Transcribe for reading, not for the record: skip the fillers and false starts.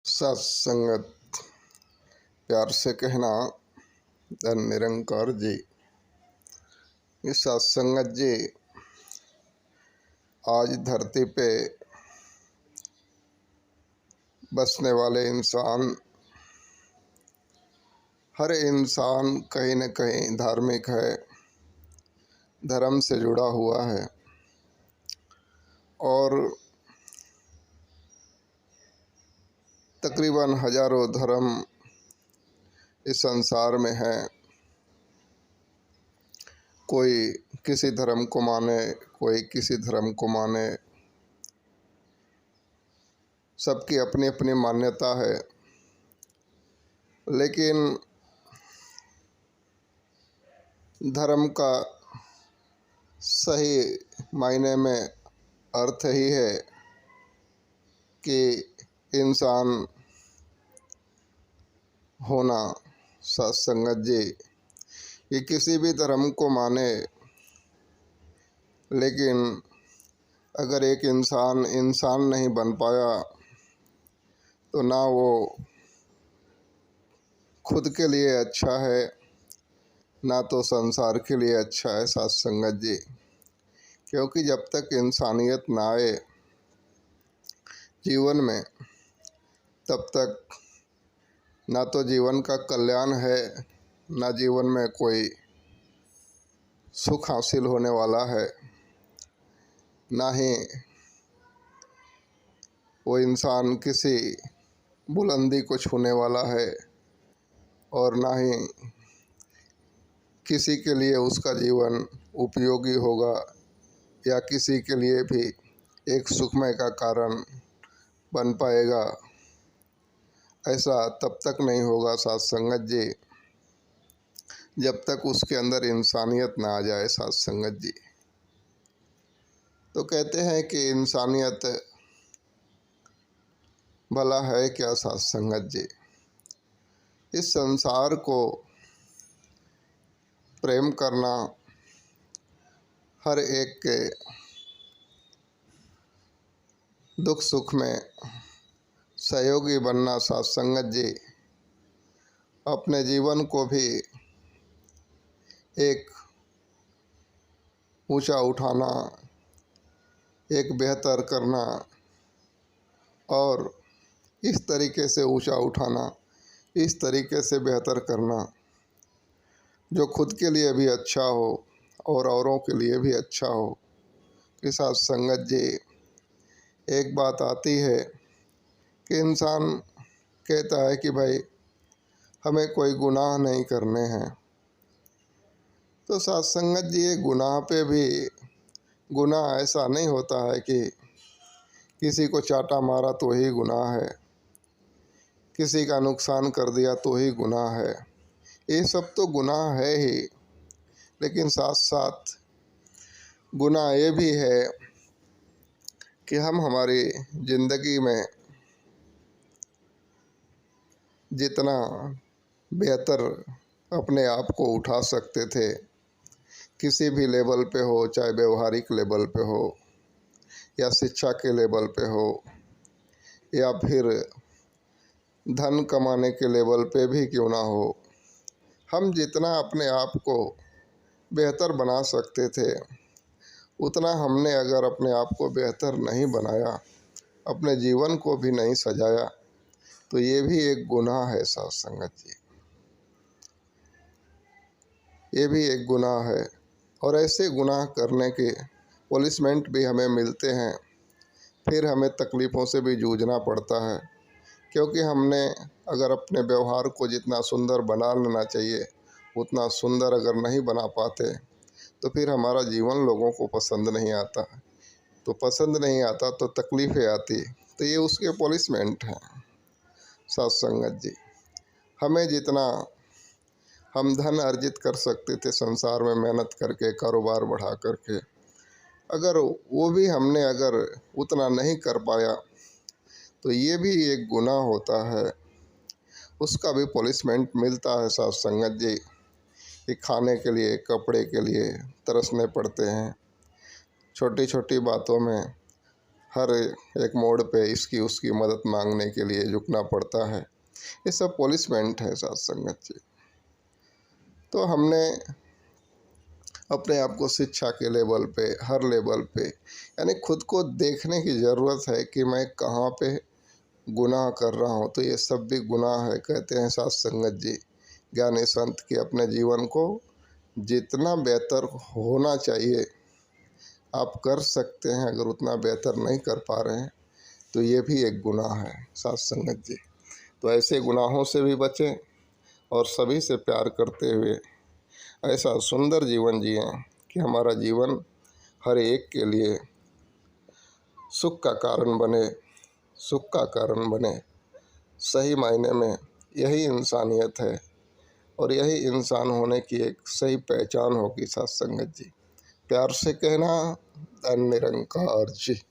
सत्संगत प्यार से कहना धन निरंकार जी। ये सत्संगत जी आज धरती पे बसने वाले इंसान, हर इंसान कहीं न कहीं धार्मिक है, धर्म से जुड़ा हुआ है और तकरीबन हजारों धर्म इस संसार में हैं। कोई किसी धर्म को माने, कोई किसी धर्म को माने, सबकी अपनी अपनी मान्यता है। लेकिन धर्म का सही मायने में अर्थ ही है कि इंसान होना। सत्संगत जी ये किसी भी धर्म को माने, लेकिन अगर एक इंसान इंसान नहीं बन पाया तो ना वो खुद के लिए अच्छा है, ना तो संसार के लिए अच्छा है। सत्संगत जी, क्योंकि जब तक इंसानियत ना आए जीवन में, तब तक ना तो जीवन का कल्याण है, ना जीवन में कोई सुख हासिल होने वाला है, ना ही वो इंसान किसी बुलंदी को छूने वाला है और ना ही किसी के लिए उसका जीवन उपयोगी होगा या किसी के लिए भी एक सुखमय का कारण बन पाएगा। ऐसा तब तक नहीं होगा सत्संगत जी, जब तक उसके अंदर इंसानियत ना आ जाए। सत्संगत जी तो कहते हैं कि इंसानियत भला है क्या। सत्संगत जी इस संसार को प्रेम करना, हर एक के दुख सुख में सहयोगी बनना। सत्संगत जी अपने जीवन को भी एक ऊंचा उठाना, एक बेहतर करना और इस तरीके से ऊंचा उठाना, इस तरीके से बेहतर करना जो खुद के लिए भी अच्छा हो और औरों के लिए भी अच्छा हो। कि सत्संगत जी एक बात आती है कि इंसान कहता है कि भाई हमें कोई गुनाह नहीं करने हैं, तो सत्संगत जी ये गुनाह पे भी गुनाह ऐसा नहीं होता है कि किसी को चाटा मारा तो ही गुनाह है, किसी का नुकसान कर दिया तो ही गुनाह है। ये सब तो गुनाह है ही, लेकिन साथ साथ गुनाह ये भी है कि हम हमारी ज़िंदगी में जितना बेहतर अपने आप को उठा सकते थे, किसी भी लेवल पे हो, चाहे व्यवहारिक लेवल पे हो या शिक्षा के लेवल पे हो या फिर धन कमाने के लेवल पे भी क्यों ना हो, हम जितना अपने आप को बेहतर बना सकते थे उतना हमने अगर अपने आप को बेहतर नहीं बनाया, अपने जीवन को भी नहीं सजाया, तो ये भी एक गुनाह है। सत्संगत जी ये भी एक गुनाह है और ऐसे गुनाह करने के पनिशमेंट भी हमें मिलते हैं, फिर हमें तकलीफ़ों से भी जूझना पड़ता है। क्योंकि हमने अगर अपने व्यवहार को जितना सुंदर बना लेना चाहिए उतना सुंदर अगर नहीं बना पाते तो फिर हमारा जीवन लोगों को पसंद नहीं आता, तो पसंद नहीं आता तो तकलीफ़ें आती, तो ये उसके पनिशमेंट हैं। सत्संगत जी हमें जितना हम धन अर्जित कर सकते थे संसार में मेहनत करके, कारोबार बढ़ा करके, अगर वो भी हमने अगर उतना नहीं कर पाया तो ये भी एक गुनाह होता है, उसका भी पनिशमेंट मिलता है। सत्संगत जी कि खाने के लिए, कपड़े के लिए तरसने पड़ते हैं, छोटी छोटी बातों में हर एक मोड़ पे इसकी उसकी मदद मांगने के लिए झुकना पड़ता है। ये सब पॉलिशमेंट है साथ संगत जी। तो हमने अपने आप को शिक्षा के लेवल पे, हर लेवल पे, यानी खुद को देखने की ज़रूरत है कि मैं कहाँ पे गुनाह कर रहा हूँ। तो ये सब भी गुनाह है। कहते हैं साथ संगत जी, ज्ञानी संत, कि अपने जीवन को जितना बेहतर होना चाहिए आप कर सकते हैं। अगर उतना बेहतर नहीं कर पा रहे हैं तो ये भी एक गुनाह है साथ संगत जी। तो ऐसे गुनाहों से भी बचें और सभी से प्यार करते हुए ऐसा सुंदर जीवन जिएं कि हमारा जीवन हर एक के लिए सुख का कारण बने, सुख का कारण बने। सही मायने में यही इंसानियत है और यही इंसान होने की एक सही पहचान होगी साथ संगत जी। प्यार से कहना, धन निरंकार जी।